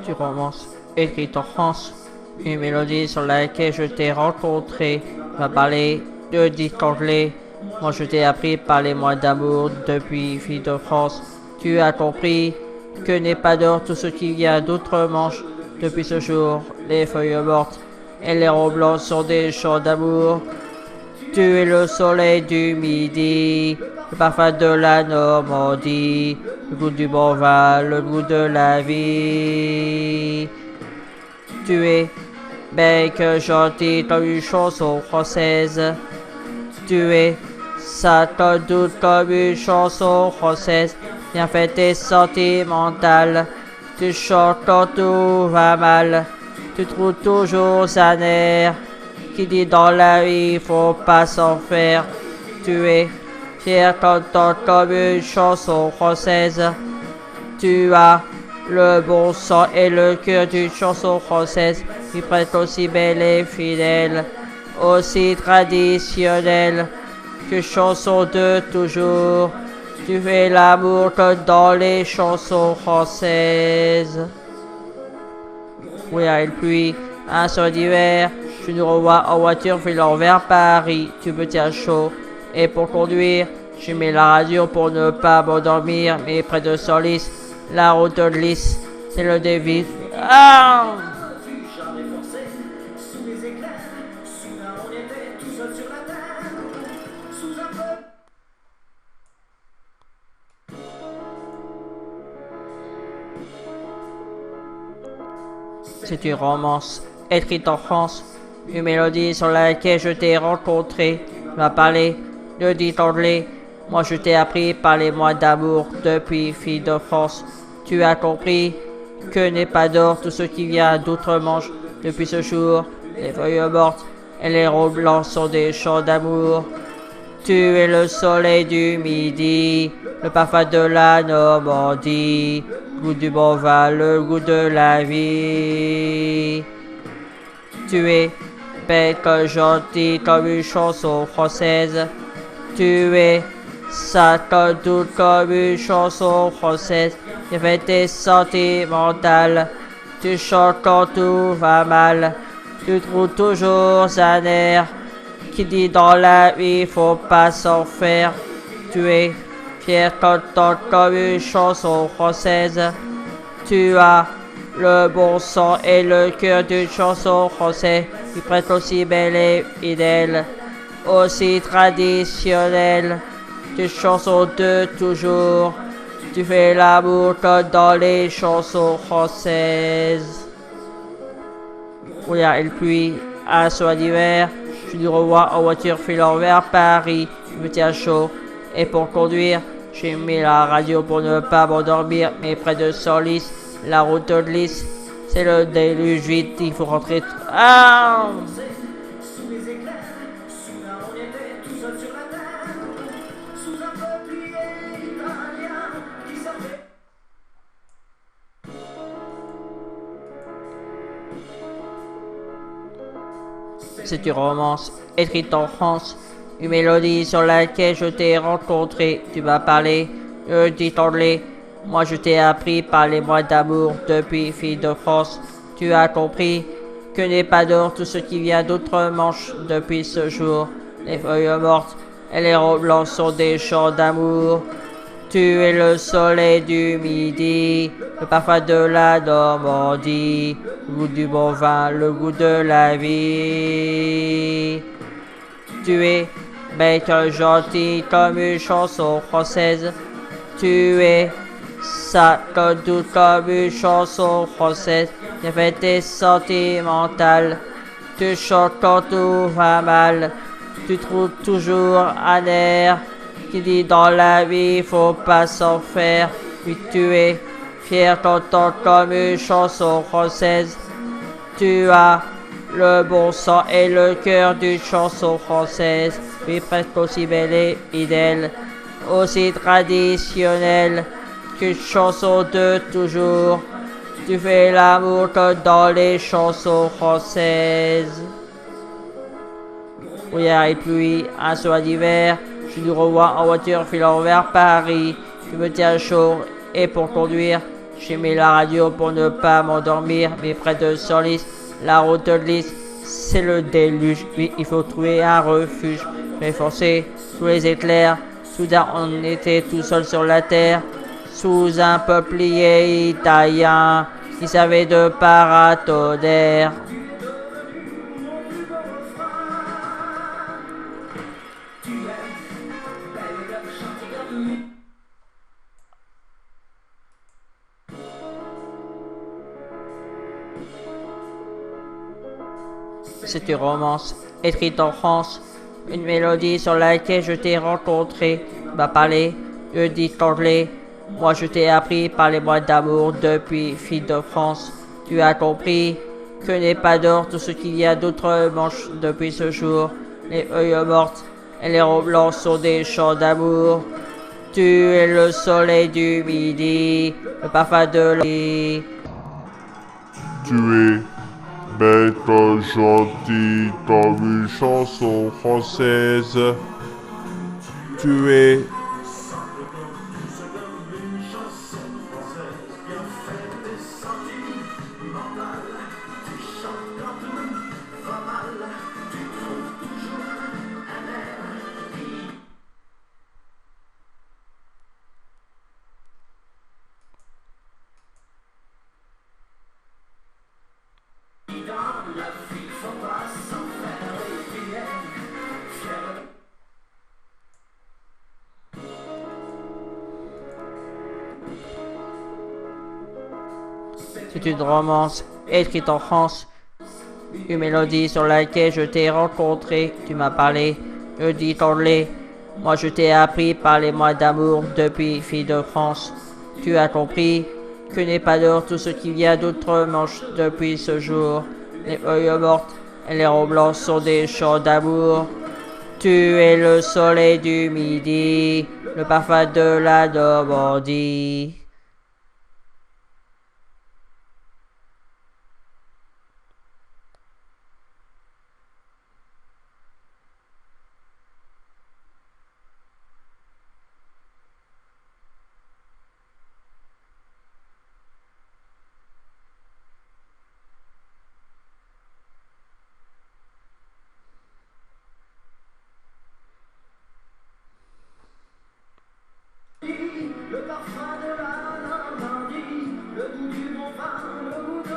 du romance écrite en France, une mélodie sur laquelle je t'ai rencontré, m'a parlé de disques anglais. Moi je t'ai appris par les mois d'amour depuis fille de France. Tu as compris que n'est pas d'or tout ce qui vient d'outre-Manche. Depuis ce jour, les feuilles mortes et les robes blancs sont des chants d'amour. Tu es le soleil du midi, le parfum de la Normandie, le goût du bon vin, le goût de la vie. Tu es belle que gentille comme une chanson française. Tu es sale doute comme une chanson française, bien faite et sentimentale. Tu chantes quand tout va mal, tu trouves toujours un air qui dit dans la vie faut pas s'en faire. Tu es fier quand comme une chanson française. Tu as le bon sang et le cœur d'une chanson française, qui prête aussi belle et fidèle, aussi traditionnelle que chanson de toujours. Tu fais l'amour que dans les chansons françaises. Oui, avec pluie, un soir d'hiver, je nous revois en voiture filant vers Paris. Tu me tiens chaud, et pour conduire, je mets la radio pour ne pas m'endormir, mais près de Senlis, la route lisse, c'est le défi. Ah! C'est une romance écrite en France, une mélodie sur laquelle je t'ai rencontré. Tu m'as parlé de dit anglais. Moi je t'ai appris par les mois d'amour depuis fille de France. Tu as compris que n'est pas d'or tout ce qui vient d'outre-Manche. Depuis ce jour, les feuilles mortes et les robes blancs sont des chants d'amour. Tu es le soleil du midi, le parfum de la Normandie, le goût du bon vin, le goût de la vie. Tu es belle que gentille comme une chanson française. Tu es sale doute comme une chanson française, bien faite et sentimentale. Tu chantes quand tout va mal, tu trouves toujours un air qui dit dans la vie faut pas s'en faire. Tu es fier quand comme une chanson française. Tu as le bon sang et le cœur d'une chanson française, qui prête aussi belle et fidèle, aussi traditionnelle que chanson de toujours. Tu fais l'amour comme dans les chansons françaises. Oui, il pluie, un soir d'hiver, je nous revois en voiture filant vers Paris. Je me tiens chaud, et pour conduire, j'ai mis la radio pour ne pas m'endormir, mais près de Senlis, la route lisse, c'est le déluge vite, il faut rentrer. Ah! C'est une romance écrite en France, une mélodie sur laquelle je t'ai rencontré. Tu m'as parlé de dit anglais. Moi je t'ai appris par les mois d'amour depuis fille de France. Tu as compris que n'est pas d'or tout ce qui vient d'outre-Manche. Depuis ce jour, les feuilles mortes et les robes blancs sont des chants d'amour. Tu es le soleil du midi, le parfum de la Normandie, le goût du bon vin, le goût de la vie. Tu es belle que gentille comme une chanson française. Tu es sale doute comme une chanson française, bien faite et sentimentale. Tu chantes quand tout va mal, tu trouves toujours un air qui dit dans la vie faut pas s'en faire. Puis tu es fier t'entends comme une chanson française. Tu as le bon sang et le cœur d'une chanson française, puis presque aussi belle et fidèle, aussi traditionnelle qu'une chanson de toujours. Tu fais l'amour que dans les chansons françaises. Oui, et puis un soir d'hiver, je nous revois en voiture filant vers Paris. Tu me tiens chaud, et pour conduire, J'ai mis la radio pour ne pas m'endormir, mais près de Senlis, la route glisse, c'est le déluge. Oui, il faut trouver un refuge. Mais forcé, sous les éclairs, soudain on était tout seul sur la terre, sous un peuplier italien qui savait de paratonnerre. C'est une romance écrite en France, une mélodie sur laquelle je t'ai rencontré. Tu m'as parlé de dit anglais. Moi je t'ai appris par les mots d'amour depuis fille de France. Tu as compris que n'est pas d'or tout ce qu'il y a d'autres manches depuis ce jour. Les feuilles mortes et les robes blancs sont des chants d'amour. Tu es le soleil du midi, le parfum de la vie. Tu es bête, gentille, comme une chanson française. Tu es C'est une romance écrite en France, une mélodie sur laquelle je t'ai rencontré. Tu m'as parlé de dit anglais. Moi je t'ai appris par les mots d'amour depuis fille de France. Tu as compris que n'est pas d'or tout ce qu'il y a d'autres manches depuis ce jour. Les feuilles mortes et les robes blancs sont des chants d'amour. Tu es le soleil du midi, le parfum de la Normandie. Le parfum de la Normandie, le goût du bon vin, le goût de...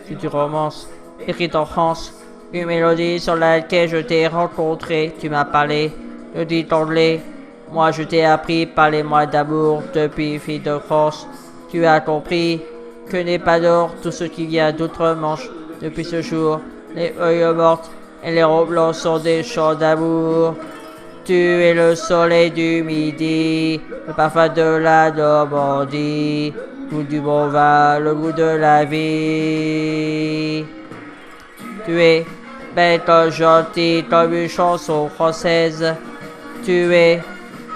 C'est une romance écrite en France, une mélodie sur laquelle je t'ai rencontré. Tu m'as parlé de dit anglais. Moi je t'ai appris par les mots d'amour depuis fille de France. Tu as compris que n'est pas d'or tout ce qu'il y a d'autres manches depuis ce jour. Les feuilles mortes et les robes blancs sont des chants d'amour. Tu es le soleil du midi, le parfum de la Normandie, le goût du bon vin, le goût de la vie. Tu es bête, gentille, comme une chanson française. Tu es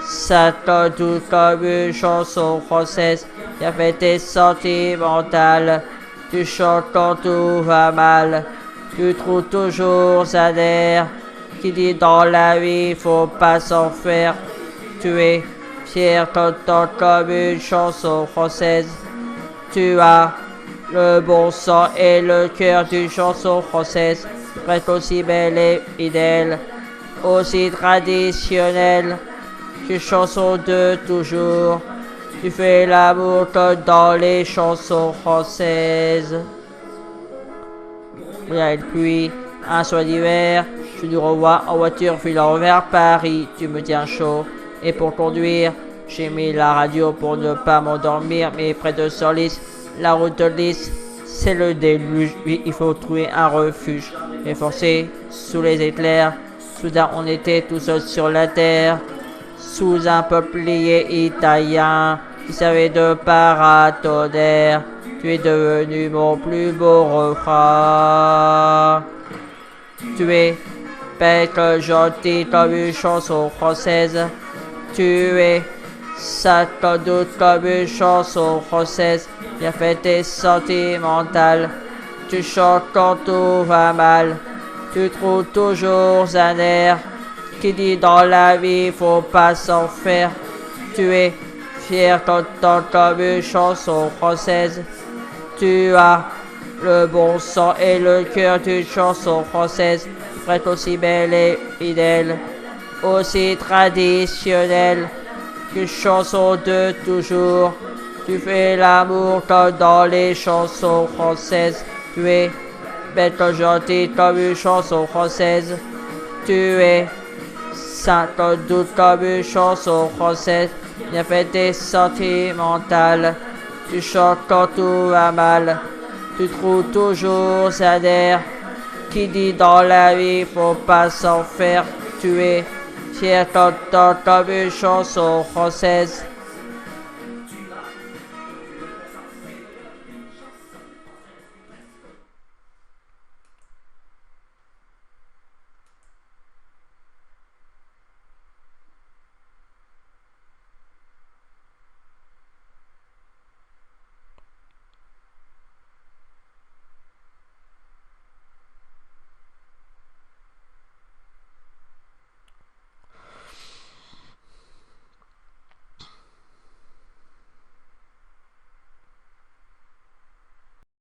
satin doux comme une chanson française. Qui a fait tes sentimentales. Tu chantes quand tout va mal. Tu trouves toujours un air qui dit dans la vie faut pas s'en faire. Tu es fier, t'entends comme une chanson française. Tu as le bon sang et le cœur d'une chanson française, presque aussi belle et fidèle, aussi traditionnelle qu'une chanson de toujours. Tu fais l'amour comme dans les chansons françaises. Il y a une pluie, un soir d'hiver, je nous revois en voiture filant vers Paris. Tu me tiens chaud et pour conduire, j'ai mis la radio pour ne pas m'endormir, mais près de Senlis, la route glisse, c'est le déluge. Oui, il faut trouver un refuge. Mais forcé, sous les éclairs, soudain on était tout seul sur la terre, sous un peuplier italien qui savait de paratonnerre. Tu es devenu mon plus beau refrain. Tu es bête, gentille comme une chanson française. Tu es satin doute comme une chanson française. Bien fait et sentimentale. Tu chantes quand tout va mal. Tu trouves toujours un air qui dit dans la vie faut pas s'en faire. Tu es fier d'entendre comme une chanson française. Tu as le bon sang et le cœur d'une chanson française, prête aussi belle et fidèle, aussi traditionnelle qu'une chanson de toujours. Tu fais l'amour comme dans les chansons françaises. Tu es belle comme gentille comme une chanson française. Tu es sainte sans doute comme une chanson française, bien faite et sentimentale. Tu chantes quand tout va mal. Tu trouves toujours un air qui dit dans la vie faut pas s'en faire. Tu es fier d'entendre comme une chanson française.